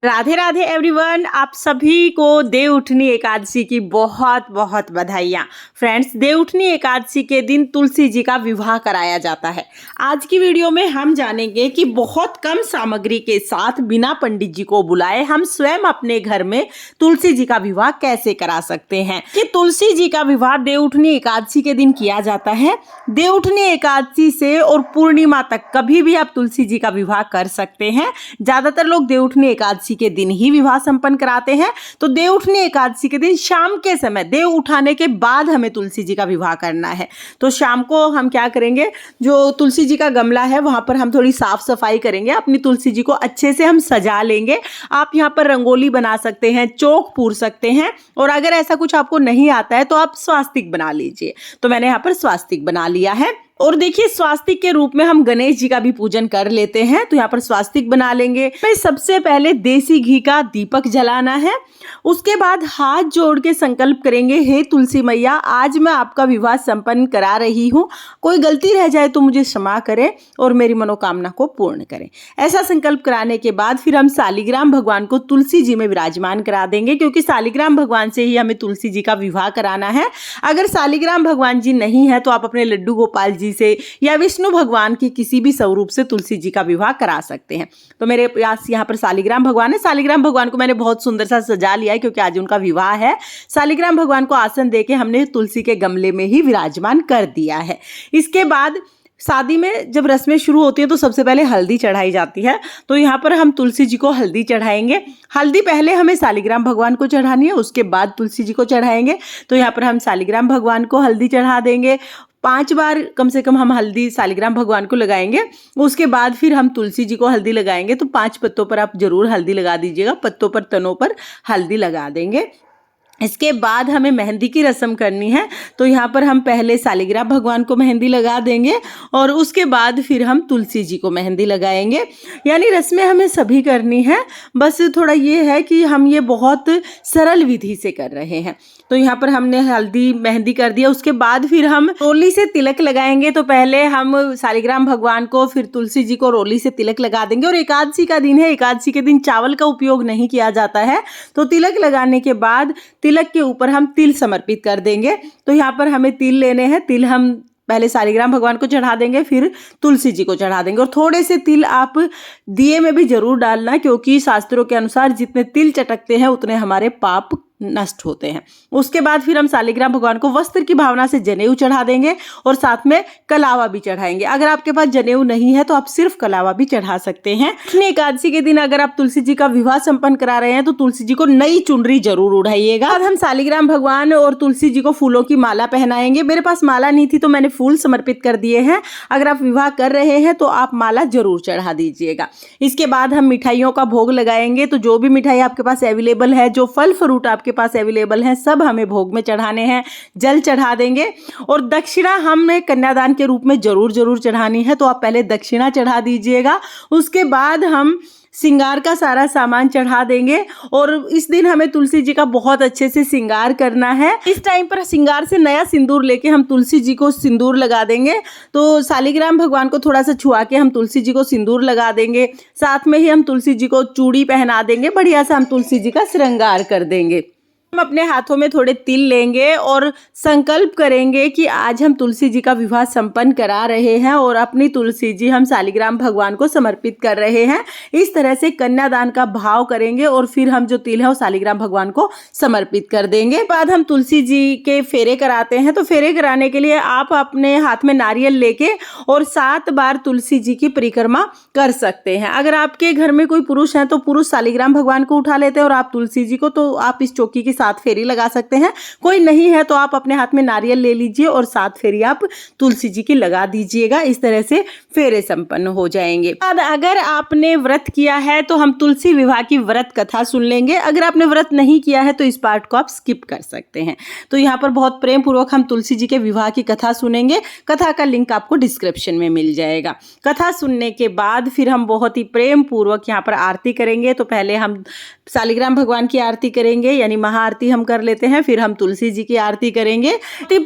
Radhe Radhe everyone, आप सभी को देवउठनी एकादशी की बहुत बहुत बधाइयाँ। फ्रेंड्स, देवउठनी एकादशी के दिन तुलसी जी का विवाह कराया जाता है। आज की वीडियो में हम जानेंगे कि बहुत कम सामग्री के साथ बिना पंडित जी को बुलाए हम स्वयं अपने घर में तुलसी जी का विवाह कैसे करा सकते हैं। कि तुलसी जी का विवाह देवउठनी एकादशी के दिन किया जाता है। देवउठनी एकादशी से और पूर्णिमा तक कभी भी आप तुलसी जी का विवाह कर सकते हैं। ज्यादातर लोग देवउठनी एकादशी के दिन ही विवाह संपन्न कराते हैं। तो देवउठनी एकादशी के दिन शाम के समय देव उठाने के बाद हमें तुलसी जी का विवाह करना है। तो शाम को हम क्या करेंगे, जो तुलसी जी का गमला है वहां पर हम थोड़ी साफ सफाई करेंगे। अपनी तुलसी जी को अच्छे से हम सजा लेंगे। आप यहाँ पर रंगोली बना सकते हैं, चौक पूर सकते हैं, और अगर ऐसा कुछ आपको नहीं आता है तो आप स्वास्तिक बना लीजिए। तो मैंने यहाँ पर स्वास्तिक बना लिया है। और देखिए, स्वास्तिक के रूप में हम गणेश जी का भी पूजन कर लेते हैं। तो यहाँ पर स्वास्तिक बना लेंगे। फिर सबसे पहले देसी घी का दीपक जलाना है। उसके बाद हाथ जोड़ के संकल्प करेंगे, हे तुलसी मैया, आज मैं आपका विवाह संपन्न करा रही हूँ। कोई गलती रह जाए तो मुझे क्षमा करें और मेरी मनोकामना को पूर्ण करें। ऐसा संकल्प कराने के बाद फिर हम शालिग्राम भगवान को तुलसी जी में विराजमान करा देंगे, क्योंकि शालिग्राम भगवान से ही हमें तुलसी जी का विवाह कराना है। अगर शालिग्राम भगवान जी नहीं है तो आप अपने लड्डू गोपाल जी से या विष्णु भगवान के किसी भी स्वरूप से तुलसी जी का विवाह करा सकते हैं। तो मेरे पास यहाँ पर शालिग्राम भगवान है। शालिग्राम भगवान को मैंने बहुत सुंदर सा सजा लिया है, क्योंकि आज उनका विवाह है। शालिग्राम भगवान को आसन देके हमने तुलसी के गमले में ही विराजमान कर दिया है। इसके बाद शादी में जब रस्में शुरू होती है तो सबसे पहले हल्दी चढ़ाई जाती है। तो यहाँ पर हम तुलसी जी को हल्दी चढ़ाएंगे। हल्दी पहले हमें शालिग्राम भगवान को चढ़ानी है, उसके बाद तुलसी जी को चढ़ाएंगे। तो यहाँ पर हम शालिग्राम भगवान को हल्दी चढ़ा देंगे। 5 बार कम से कम हम हल्दी शालिग्राम भगवान को लगाएंगे। उसके बाद फिर हम तुलसी जी को हल्दी लगाएंगे। तो 5 पत्तों पर आप जरूर हल्दी लगा दीजिएगा, पत्तों पर, तनों पर हल्दी लगा देंगे। इसके बाद हमें मेहंदी की रस्म करनी है। तो यहाँ पर हम पहले शालिग्राम भगवान को मेहंदी लगा देंगे और उसके बाद फिर हम तुलसी जी को मेहंदी लगाएंगे। यानी रस्में हमें सभी करनी है, बस थोड़ा ये है कि हम ये बहुत सरल विधि से कर रहे हैं। तो यहाँ पर हमने हल्दी मेहंदी कर दिया। उसके बाद फिर हम रोली से तिलक लगाएंगे। तो पहले हम शालिग्राम भगवान को, फिर तुलसी जी को रोली से तिलक लगा देंगे। और एकादशी का दिन है, एकादशी के दिन चावल का उपयोग नहीं किया जाता है। तो तिलक लगाने के बाद तिलक के ऊपर हम तिल समर्पित कर देंगे। तो यहाँ पर हमें तिल लेने हैं। तिल हम पहले शालिग्राम भगवान को चढ़ा देंगे, फिर तुलसी जी को चढ़ा देंगे। और थोड़े से तिल आप दिए में भी जरूर डालना, क्योंकि शास्त्रों के अनुसार जितने तिल चटकते हैं उतने हमारे पाप नष्ट होते हैं। उसके बाद फिर हम शालिग्राम भगवान को वस्त्र की भावना से जनेऊ चढ़ा देंगे और साथ में कलावा भी चढ़ाएंगे। अगर आपके पास जनेऊ नहीं है तो आप सिर्फ कलावा भी चढ़ा सकते हैं। एकादशी के दिन अगर आप तुलसी जी का विवाह संपन्न करा रहे हैं तो तुलसी जी को नई चुनरी जरूर उड़ाइएगा। अब हम शालिग्राम भगवान और तुलसी जी को फूलों की माला पहनाएंगे। मेरे पास माला नहीं थी तो मैंने फूल समर्पित कर दिए हैं। अगर आप विवाह कर रहे हैं तो आप माला जरूर चढ़ा दीजिएगा। इसके बाद हम मिठाइयों का भोग लगाएंगे। तो जो भी मिठाई आपके पास अवेलेबल है, जो फल फ्रूट आपके पास अवेलेबल है, सब हमें भोग में चढ़ाने हैं। जल चढ़ा देंगे और दक्षिणा हमें कन्यादान के रूप में जरूर चढ़ानी है। तो आप पहले दक्षिणा चढ़ा दीजिएगा। उसके बाद हम श्रृंगार का सारा सामान चढ़ा देंगे। और इस दिन हमें तुलसी जी का बहुत अच्छे से श्रृंगार करना है। इस टाइम पर श्रृंगार से नया सिंदूर लेके हम तुलसी जी को सिंदूर लगा देंगे। तो शालिग्राम भगवान को थोड़ा सा छुआ के हम तुलसी जी को सिंदूर लगा देंगे। साथ में ही हम तुलसी जी को चूड़ी पहना देंगे। बढ़िया सा हम तुलसी जी का श्रृंगार कर देंगे। हम अपने हाथों में थोड़े तिल लेंगे और संकल्प करेंगे कि आज हम तुलसी जी का विवाह संपन्न करा रहे हैं और अपनी तुलसी जी हम शालिग्राम भगवान को समर्पित कर रहे हैं। इस तरह से कन्यादान का भाव करेंगे और फिर हम जो तिल है वो शालिग्राम भगवान को समर्पित कर देंगे। बाद हम तुलसी जी के फेरे कराते हैं। तो फेरे कराने के लिए आप अपने हाथ में नारियल लेके और 7 बार तुलसी जी की परिक्रमा कर सकते हैं। अगर आपके घर में कोई पुरुष है तो पुरुष शालिग्राम भगवान को उठा लेते हैं और आप तुलसी जी को, तो आप इस चौकी की 7 फेरी लगा सकते हैं। कोई नहीं है तो आप अपने हाथ में नारियल ले लीजिए और 7 फेरी आप तुलसी जी की लगा दीजिएगा। इस तरह से फेरे संपन्न हो जाएंगे। अगर आपने व्रत किया है तो हम तुलसी विवाह की व्रत कथा सुन लेंगे। अगर आपने व्रत नहीं किया है तो इस पार्ट को आप स्किप कर सकते हैं। तो यहाँ पर बहुत प्रेम पूर्वक हम तुलसी जी के विवाह की कथा सुनेंगे। कथा का लिंक आपको डिस्क्रिप्शन में मिल जाएगा। कथा सुनने के बाद फिर हम बहुत ही प्रेम पूर्वक यहाँ पर आरती करेंगे। तो पहले हम शालिग्राम भगवान की आरती करेंगे, यानी महा आरती हम कर लेते हैं, फिर हम तुलसी जी की आरती करेंगे।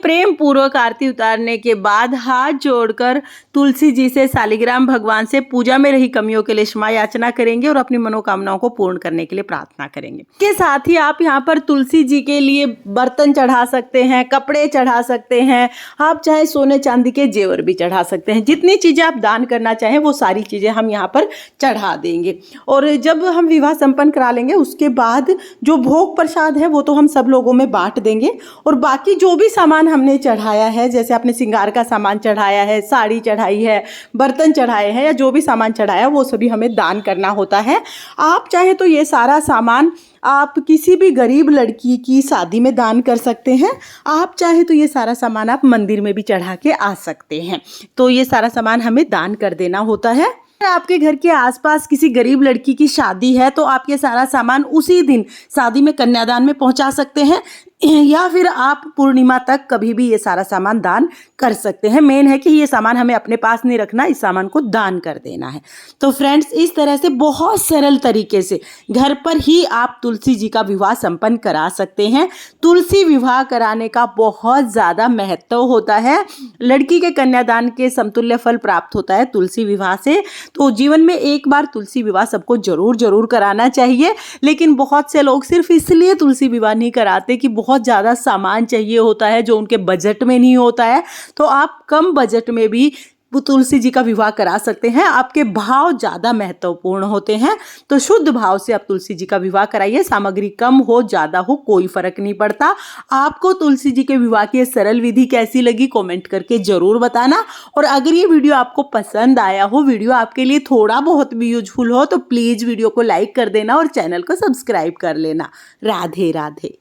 प्रेम पूर्वक आरती उतारने के बाद हाथ जोड़कर तुलसी जी से शालिग्राम भगवान से पूजा में रही कमियों के लिए क्षमा याचना करेंगे और अपनी मनोकामनाओं को पूर्ण करने के लिए प्रार्थना करेंगे। के साथ ही आप यहाँ पर तुलसी जी के लिए बर्तन चढ़ा सकते हैं, कपड़े चढ़ा सकते हैं, आप चाहे सोने चांदी के जेवर भी चढ़ा सकते हैं। जितनी चीजें आप दान करना चाहें वो सारी चीजें हम यहाँ पर चढ़ा देंगे। और जब हम विवाह संपन्न करा लेंगे उसके बाद जो भोग प्रसाद है वो तो हम सब लोगों में बांट देंगे, और बाकी जो भी सामान हमने चढ़ाया है, जैसे आपने श्रृंगार का सामान चढ़ाया है, साड़ी चढ़ाई है, बर्तन चढ़ाए हैं, या जो भी सामान चढ़ाया वो सभी हमें दान करना होता है। आप चाहे तो ये सारा सामान आप किसी भी गरीब लड़की की शादी में दान कर सकते हैं। आप चाहे तो ये सारा सामान आप मंदिर में भी चढ़ा के आ सकते हैं। तो ये सारा सामान हमें दान कर देना होता है। आपके घर के आसपास किसी गरीब लड़की की शादी है तो आप ये सारा सामान उसी दिन शादी में कन्यादान में पहुंचा सकते हैं, या फिर आप पूर्णिमा तक कभी भी ये सारा सामान दान कर सकते हैं। मेन है कि ये सामान हमें अपने पास नहीं रखना, इस सामान को दान कर देना है। तो फ्रेंड्स, इस तरह से बहुत सरल तरीके से घर पर ही आप तुलसी जी का विवाह संपन्न करा सकते हैं। तुलसी विवाह कराने का बहुत ज़्यादा महत्व होता है। लड़की के कन्यादान के समतुल्य फल प्राप्त होता है तुलसी विवाह से। तो जीवन में एक बार तुलसी विवाह सबको जरूर कराना चाहिए। लेकिन बहुत से लोग सिर्फ इसलिए तुलसी विवाह नहीं कराते कि बहुत ज़्यादा सामान चाहिए होता है जो उनके बजट में नहीं होता है। तो आप कम बजट में भी तुलसी जी का विवाह करा सकते हैं। आपके भाव ज़्यादा महत्वपूर्ण होते हैं, तो शुद्ध भाव से आप तुलसी जी का विवाह कराइए। सामग्री कम हो ज़्यादा हो कोई फर्क नहीं पड़ता। आपको तुलसी जी के विवाह की सरल विधि कैसी लगी कमेंट करके ज़रूर बताना। और अगर ये वीडियो आपको पसंद आया हो, वीडियो आपके लिए थोड़ा बहुत भी यूजफुल हो, तो प्लीज़ वीडियो को लाइक कर देना और चैनल को सब्सक्राइब कर लेना। राधे राधे।